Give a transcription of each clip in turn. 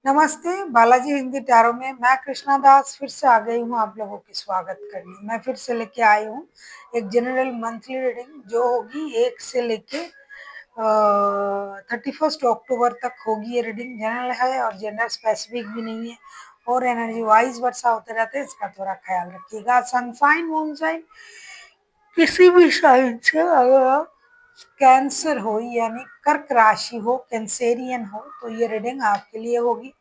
नमस्ते, बालाजी हिंदी टैरो में मैं कृष्णा दास फिर से आ गई हूँ आप लोगों की स्वागत करने। मैं फिर से लेके आई हूँ एक जनरल मंथली रीडिंग जो होगी 1 से लेके 31 अक्टूबर तक होगी। ये रीडिंग जनरल है और जेंडर स्पेसिफिक भी नहीं है और एनर्जी वाइज वर्षा होते रहते हैं, इसका थोड़ा ख्याल रखिएगा। सनसाइन मून साइन किसी भी साइन से अगर आप कैंसर हो यानी कर्क राशि हो, कैंसेरियन हो, तो ये रीडिंग आपके लिए होगी।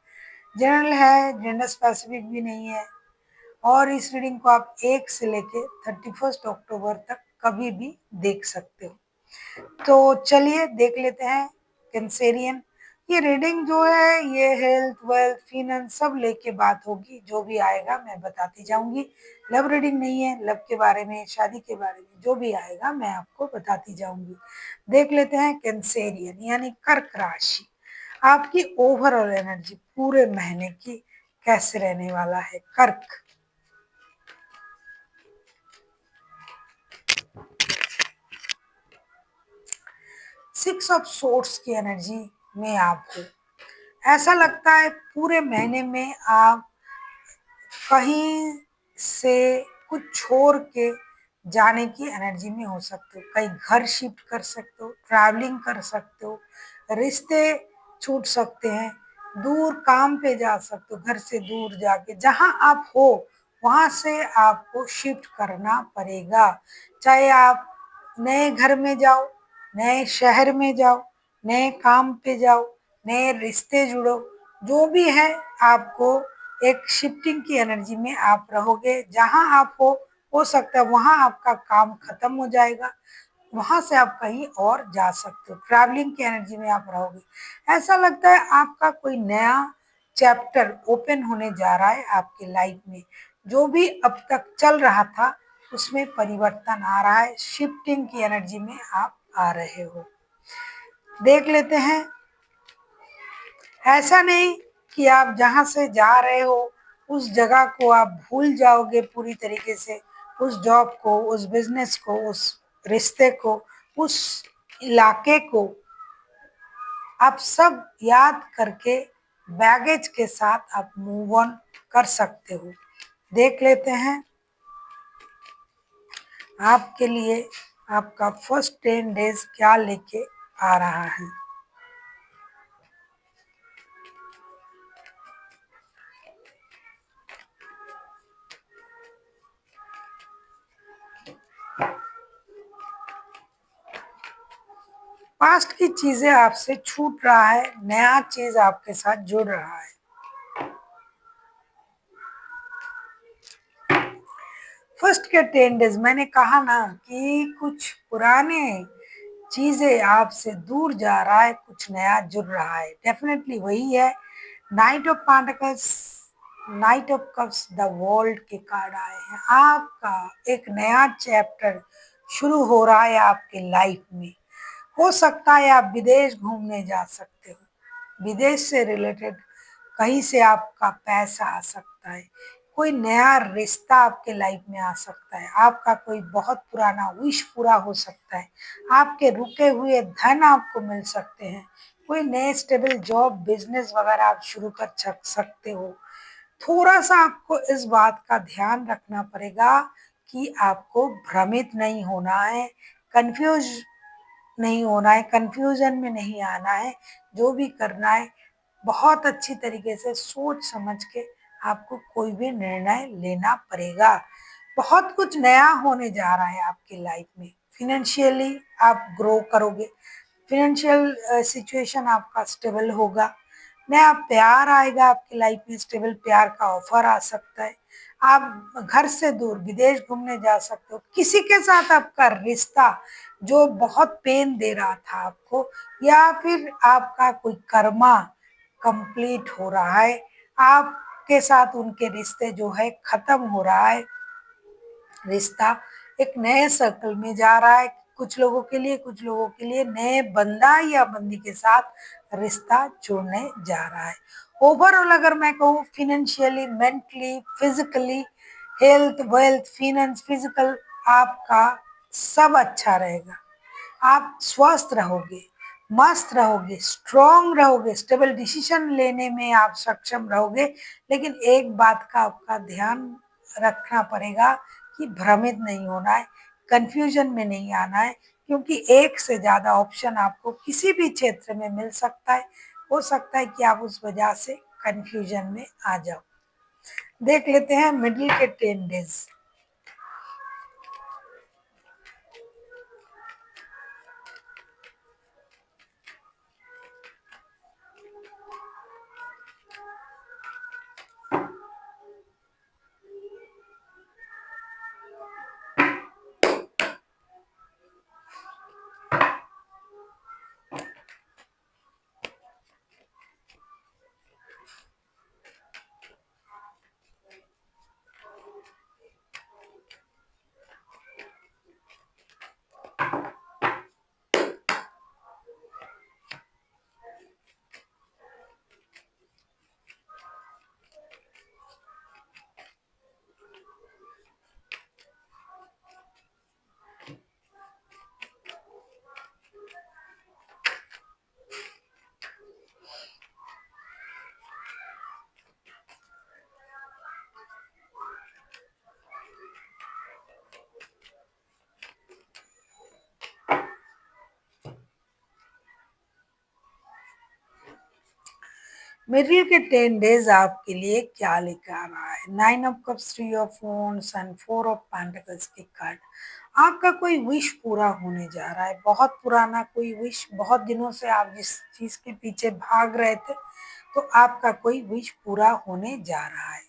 जनरल है, जेंडर स्पेसिफिक भी नहीं है और इस रीडिंग को आप 1 से लेके 31 अक्टूबर तक कभी भी देख सकते हो। तो चलिए देख लेते हैं कैंसेरियन। ये रीडिंग जो है ये हेल्थ, वेल्थ, फिनेंस सब लेके बात होगी। जो भी आएगा मैं बताती जाऊंगी। लव रीडिंग नहीं है, लव के बारे में, शादी के बारे में जो भी आएगा मैं आपको बताती जाऊंगी। देख लेते हैं कैंसेरियन यानी कर्क राशि, आपकी ओवरऑल एनर्जी पूरे महीने की कैसे रहने वाला है। कर्क, 6 ऑफ सोर्ड्स की एनर्जी में आप हो। ऐसा लगता है पूरे महीने में आप कहीं से कुछ छोड़ के जाने की एनर्जी में हो सकते हो। कहीं घर शिफ्ट कर सकते हो, ट्रैवलिंग कर सकते हो, रिश्ते छूट सकते हैं, दूर काम पे जा सकते हो, घर से दूर जाके जहां आप हो वहां से आपको शिफ्ट करना पड़ेगा। चाहे आप नए घर में जाओ, नए शहर में जाओ, नए काम पे जाओ, नए रिश्ते जुड़ो, जो भी है आपको एक शिफ्टिंग की एनर्जी में आप रहोगे। जहां आप हो सकता है वहां आपका काम खत्म हो जाएगा, वहां से आप कहीं और जा सकते हो। ट्रैवलिंग की एनर्जी में आप रहोगे। ऐसा लगता है आपका कोई नया चैप्टर ओपन होने जा रहा है आपके लाइफ में। जो भी अब तक चल रहा था उसमें परिवर्तन आ रहा है। शिफ्टिंग की एनर्जी में आप आ रहे हो। देख लेते हैं। ऐसा नहीं कि आप जहां से जा रहे हो उस जगह को आप भूल जाओगे पूरी तरीके से, उस जॉब को, उस बिजनेस को, उस रिश्ते को, उस इलाके को आप सब याद करके बैगेज के साथ आप मूव ऑन कर सकते हो। देख लेते हैं आपके लिए आपका फर्स्ट 10 डेज क्या लेके आ रहा है। पास्ट की चीजें आपसे छूट रहा है, नया चीज आपके साथ जुड़ रहा है। फर्स्ट के 10 डेज मैंने कहा ना कि कुछ पुराने चीजें आपसे दूर जा रहा है, कुछ नया जुड़ रहा है। डेफिनेटली वही है। Night of pentacles, night of cups, the world के कार्ड आए हैं। आपका एक नया चैप्टर शुरू हो रहा है आपके लाइफ में। हो सकता है आप विदेश घूमने जा सकते हो, विदेश से रिलेटेड कहीं से आपका पैसा आ सकता है, कोई नया रिश्ता आपके लाइफ में आ सकता है, आपका कोई बहुत पुराना विश पूरा हो सकता है, आपके रुके हुए धन आपको मिल सकते हैं, कोई नए स्टेबल जॉब, बिजनेस वगैरह आप शुरू कर सकते हो। थोड़ा सा आपको इस बात का ध्यान रखना पड़ेगा कि आपको भ्रमित नहीं होना है, कंफ्यूज नहीं होना है, कंफ्यूजन में नहीं आना है। जो भी करना है बहुत अच्छी तरीके से सोच समझ के आपको कोई भी निर्णय लेना पड़ेगा। बहुत कुछ नया होने जा रहा है आपकी लाइफ में। फिनेंशियली आप ग्रो करोगे, फिनेंशियल सिचुएशन आपका स्टेबल होगा, नया प्यार आएगा आपकी लाइफ में, स्टेबल प्यार का ऑफर आ सकता है। आप घर से दूर विदेश घूमने जा सकते हो। किसी के साथ आपका रिश्ता जो बहुत पेन दे रहा था आपको, या फिर आपका कोई कर्मा कंप्लीट हो रहा है, आपके साथ उनके रिश्ते जो है खत्म हो रहा है। रिश्ता एक नए सर्कल में जा रहा है। कुछ लोगों के लिए, कुछ लोगों के लिए नए बंदा या बंदी के साथ रिश्ता जुड़ने जा रहा है। ओवरऑल अगर मैं कहूँ financially, mentally, physically, health, wealth, finance, physical, आपका सब अच्छा रहेगा। आप स्वस्थ रहोगे, मस्त रहोगे, स्ट्रॉन्ग रहोगे, स्टेबल डिसीजन लेने में आप सक्षम रहोगे। लेकिन एक बात का आपका ध्यान रखना पड़ेगा कि भ्रमित नहीं होना है, कंफ्यूजन में नहीं आना है, क्योंकि एक से ज़्यादा ऑप्शन आपको किसी भी क्षेत्र में मिल सकता है। हो सकता है कि आप उस वजह से कंफ्यूजन में आ जाओ। देख लेते हैं मिडिल के 10 डेज। मिडिल के 10 डेज आपके लिए क्या लेकर आ रहा है? 9 of cups, 3 of wands and 4 of pentacles के कार्ड। आपका कोई विश पूरा होने जा रहा है, बहुत पुराना कोई विश, बहुत दिनों से आप जिस चीज के पीछे भाग रहे थे, तो आपका कोई विश पूरा होने जा रहा है।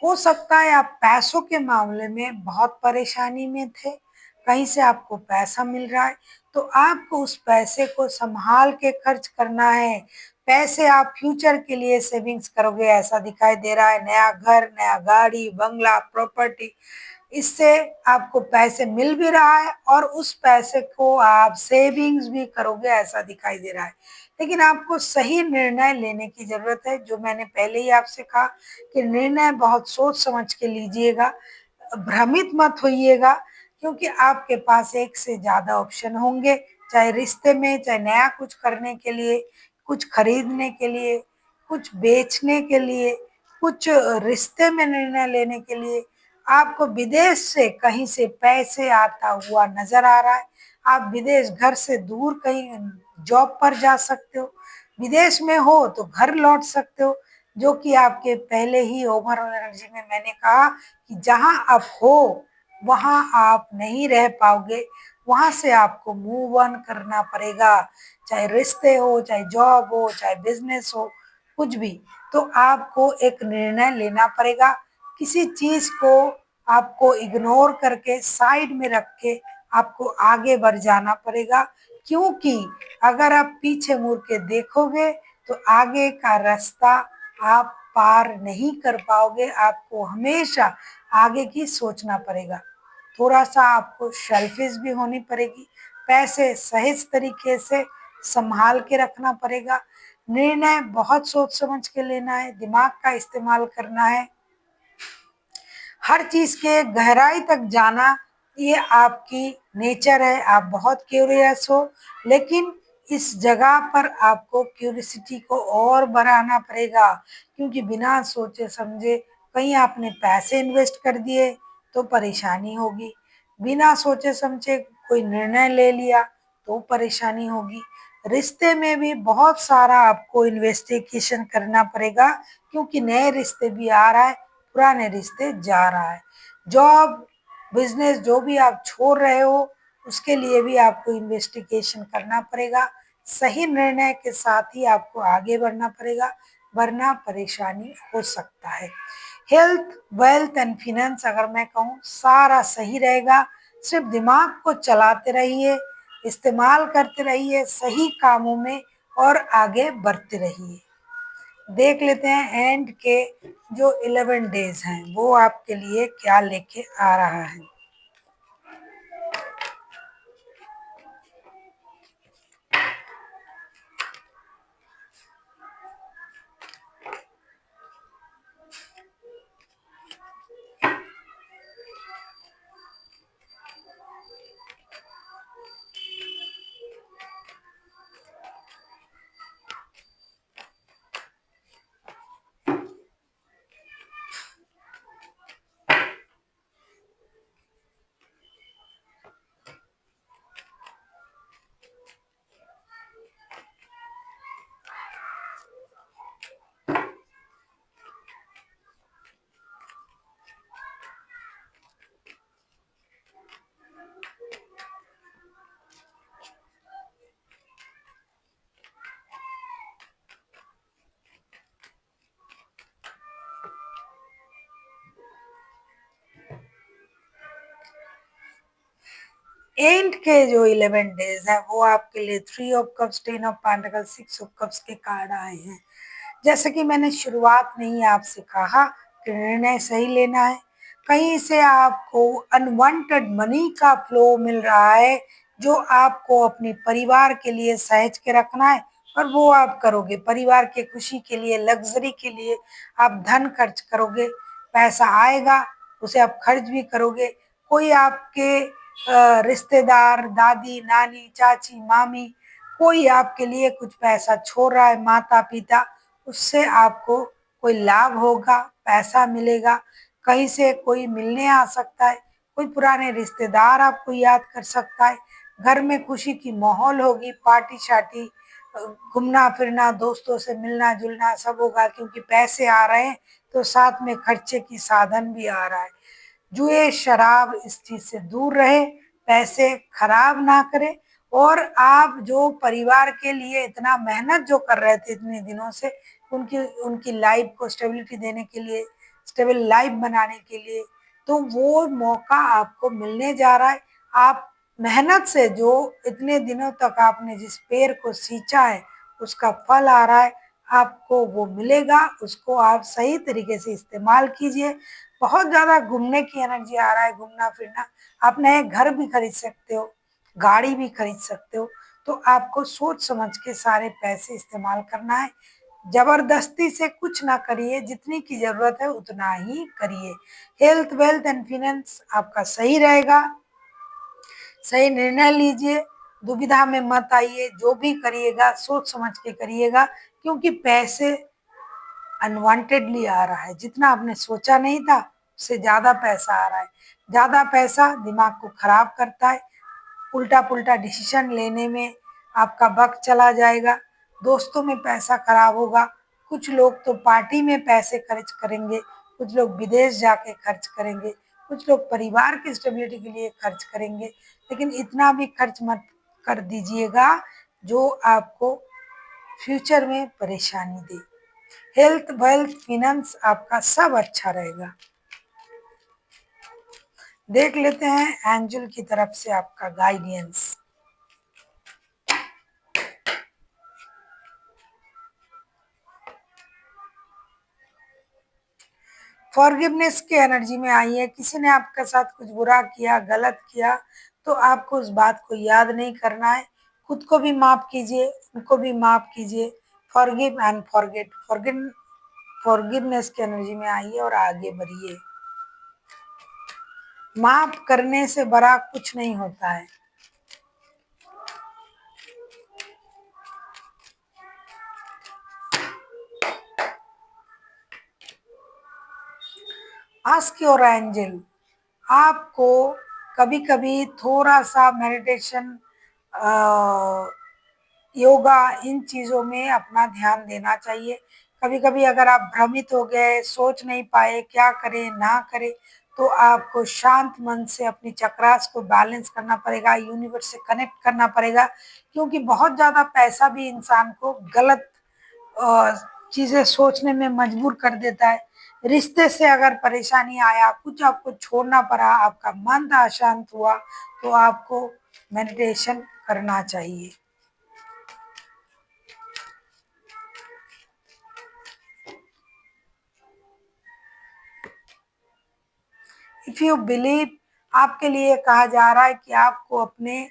हो सकता है आप पैसों के मामले में बहुत परेशानी में थे, कहीं से आपको पैसा मिल रहा है, तो आपको उस पैसे को संभाल के खर्च करना है। पैसे आप फ्यूचर के लिए सेविंग्स करोगे ऐसा दिखाई दे रहा है। नया घर, नया गाड़ी, बंगला, प्रॉपर्टी, इससे आपको पैसे मिल भी रहा है और उस पैसे को आप सेविंग्स भी करोगे ऐसा दिखाई दे रहा है। लेकिन आपको सही निर्णय लेने की ज़रूरत है, जो मैंने पहले ही आपसे कहा कि निर्णय बहुत सोच समझ के लीजिएगा, भ्रमित मत होइएगा, क्योंकि आपके पास एक से ज़्यादा ऑप्शन होंगे, चाहे रिश्ते में, चाहे नया कुछ करने के लिए, कुछ खरीदने के लिए, कुछ बेचने के लिए, कुछ रिश्ते में निर्णय लेने के लिए। आपको विदेश से कहीं से पैसे आता हुआ नजर आ रहा है। आप विदेश, घर से दूर कहीं जॉब पर जा सकते हो, विदेश में हो तो घर लौट सकते हो, जो कि आपके पहले ही ओवरऑल एनर्जी में मैंने कहा कि जहां आप हो वहां आप नहीं रह पाओगे, वहां से आपको मूव ऑन करना पड़ेगा। चाहे रिश्ते हो, चाहे जॉब हो, चाहे बिजनेस हो, कुछ भी, तो आपको एक निर्णय लेना पड़ेगा। किसी चीज को आपको इग्नोर करके, साइड में रख के आपको आगे बढ़ जाना पड़ेगा, क्योंकि अगर आप पीछे मुड़ के देखोगे तो आगे का रास्ता आप पार नहीं कर पाओगे। आपको हमेशा आगे की सोचना पड़ेगा। थोड़ा सा आपको सेल्फिश भी होनी पड़ेगी, पैसे सही तरीके से संभाल के रखना पड़ेगा, निर्णय बहुत सोच समझ के लेना है, दिमाग का इस्तेमाल करना है, हर चीज के गहराई तक जाना, ये आपकी नेचर है। आप बहुत क्यूरियस हो, लेकिन इस जगह पर आपको क्यूरियोसिटी को और बढ़ाना पड़ेगा, क्योंकि बिना सोचे समझे कहीं आपने पैसे इन्वेस्ट कर दिए तो परेशानी होगी, बिना सोचे समझे कोई निर्णय ले लिया तो परेशानी होगी। रिश्ते में भी बहुत सारा आपको इन्वेस्टिगेशन करना पड़ेगा, क्योंकि नए रिश्ते भी आ रहा है, पुराने रिश्ते जा रहा है। जॉब, बिजनेस जो भी आप छोड़ रहे हो, उसके लिए भी आपको इन्वेस्टिगेशन करना पड़ेगा। सही निर्णय के साथ ही आपको आगे बढ़ना पड़ेगा, वरना परेशानी हो सकता है। हेल्थ, वेल्थ एंड फिनेंस अगर मैं कहूँ, सारा सही रहेगा। सिर्फ दिमाग को चलाते रहिए, इस्तेमाल करते रहिए सही कामों में और आगे बढ़ते रहिए। देख लेते हैं एंड के जो 11 डेज हैं वो आपके लिए क्या लेके आ रहा है। एंड के जो 11 डेज है वो आपके लिए 3 of cups, 10 of pentacles, 6 of cups के कार्ड आए हैं। जैसे कि मैंने शुरुआत में ही आपसे कहा कि निर्णय सही लेना है। कहीं से आपको अनवांटेड मनी का फ्लो मिल रहा है जो आपको अपने परिवार के लिए सहेज के रखना है और वो आप करोगे। परिवार के खुशी के लिए, लग्जरी के लिए आप धन खर्च करोगे। पैसा आएगा, उसे आप खर्च भी करोगे। कोई आपके रिश्तेदार, दादी, नानी, चाची, मामी, कोई आपके लिए कुछ पैसा छोड़ रहा है, माता-पिता, उससे आपको कोई लाभ होगा, पैसा मिलेगा। कहीं से कोई मिलने आ सकता है, कोई पुराने रिश्तेदार आपको याद कर सकता है। घर में खुशी की माहौल होगी, पार्टी-शार्टी, घूमना-फिरना, दोस्तों से मिलना-जुलना सब होगा क्योंकि पैसे आ रहे हैं, तो साथ में खर्चे की साधन भी आ रहा है। जुए, शराब इस चीज़ से दूर रहे, पैसे खराब ना करें और आप जो परिवार के लिए इतना मेहनत जो कर रहे थे इतने दिनों से, उनकी उनकी लाइफ को स्टेबिलिटी देने के लिए, स्टेबल लाइफ बनाने के लिए, तो वो मौका आपको मिलने जा रहा है। आप मेहनत से जो इतने दिनों तक आपने जिस पेड़ को सींचा है, उसका फल आ रहा है, आपको वो मिलेगा, उसको आप सही तरीके से इस्तेमाल कीजिए। बहुत ज़्यादा घूमने की एनर्जी आ रहा है, घूमना-फिरना, आप नए घर भी खरीद सकते हो, गाड़ी भी खरीद सकते हो, तो आपको सोच-समझ के सारे पैसे इस्तेमाल करना है। ज़बरदस्ती से कुछ ना करिए, जितनी की ज़रूरत है उतना ही करिए। हेल्थ, वेल्थ एंड फाइनेंस आपका सही रहेगा, सही निर्णय लीजिए, दुविधा में मत आइए, जो भी करिएगा सोच-समझ के करिएगा क्योंकि पैसे अनवांटेडली आ रहा है। जितना आपने सोचा नहीं था, उससे ज़्यादा पैसा आ रहा है। ज़्यादा पैसा दिमाग को खराब करता है, उल्टा-पुल्टा डिसीज़न लेने में आपका वक़्त चला जाएगा, दोस्तों में पैसा खराब होगा, कुछ लोग तो पार्टी में पैसे खर्च करेंगे, कुछ लोग विदेश जाके खर्च करेंगे, कुछ लोग परिवार की स्टेबिलिटी के लिए खर्च करेंगे, लेकिन इतना भी खर्च मत कर दीजिएगा जो आपको फ्यूचर में परेशानी दे। हेल्थ, वेल्थ, फाइनेंस आपका सब अच्छा रहेगा। देख लेते हैं एंजल की तरफ से आपका गाइडेंस। फॉरगिवनेस की एनर्जी में आइए। किसी ने आपके साथ कुछ बुरा किया, गलत किया, तो आपको उस बात को याद नहीं करना है। खुद को भी माफ़ कीजिए, उनको भी माफ़ कीजिए। फॉरगिव एंड फॉरगेट, फॉरगिवनेस की एनर्जी में आइए और आगे बढ़िए। माफ़ करने से बड़ा कुछ नहीं होता है। आस्क योर एंजल, आपको कभी-कभी थोड़ा-सा मेडिटेशन, योगा, इन चीज़ों में अपना ध्यान देना चाहिए। कभी-कभी अगर आप भ्रमित हो गए, सोच नहीं पाए क्या करें, ना करें, तो आपको शांत मन से अपनी चक्रास को बैलेंस करना पड़ेगा, यूनिवर्स से कनेक्ट करना पड़ेगा क्योंकि बहुत ज़्यादा पैसा भी इंसान को गलत अ, चीज़ें सोचने में मजबूर कर देता है। रिश्ते से अगर परेशानी आया, कुछ आपको छोड़ना पड़ा, आपका मन अशांत हुआ, तो आपको मेडिटेशन करना चाहिए। इफ यू बिलीव, आपके लिए कहा जा रहा है कि आपको अपने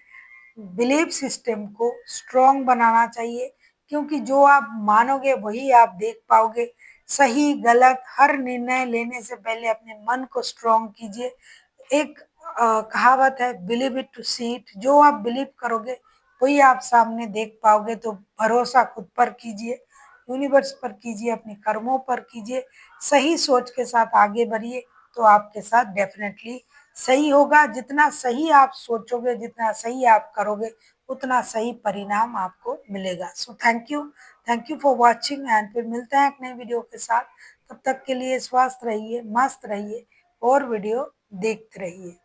बिलीफ सिस्टम को स्ट्रॉन्ग बनाना चाहिए क्योंकि जो आप मानोगे वही आप देख पाओगे। सही गलत हर निर्णय लेने से पहले अपने मन को स्ट्रॉन्ग कीजिए। एक कहावत है, believe it to see it, जो आप बिलीव करोगे वही आप सामने देख पाओगे। तो भरोसा खुद पर कीजिए, यूनिवर्स पर कीजिए, अपने कर्मों पर कीजिए, सही सोच के साथ आगे बढ़िए, तो आपके साथ डेफिनेटली सही होगा। जितना सही आप सोचोगे, जितना सही आप करोगे, उतना सही परिणाम आपको मिलेगा। So thank you for watching and फिर मिलते हैं एक नई वीडियो के साथ। तब तक के लिए स्वस्थ रहिए, मस्त रहिए और वीडियो देखते रहिए।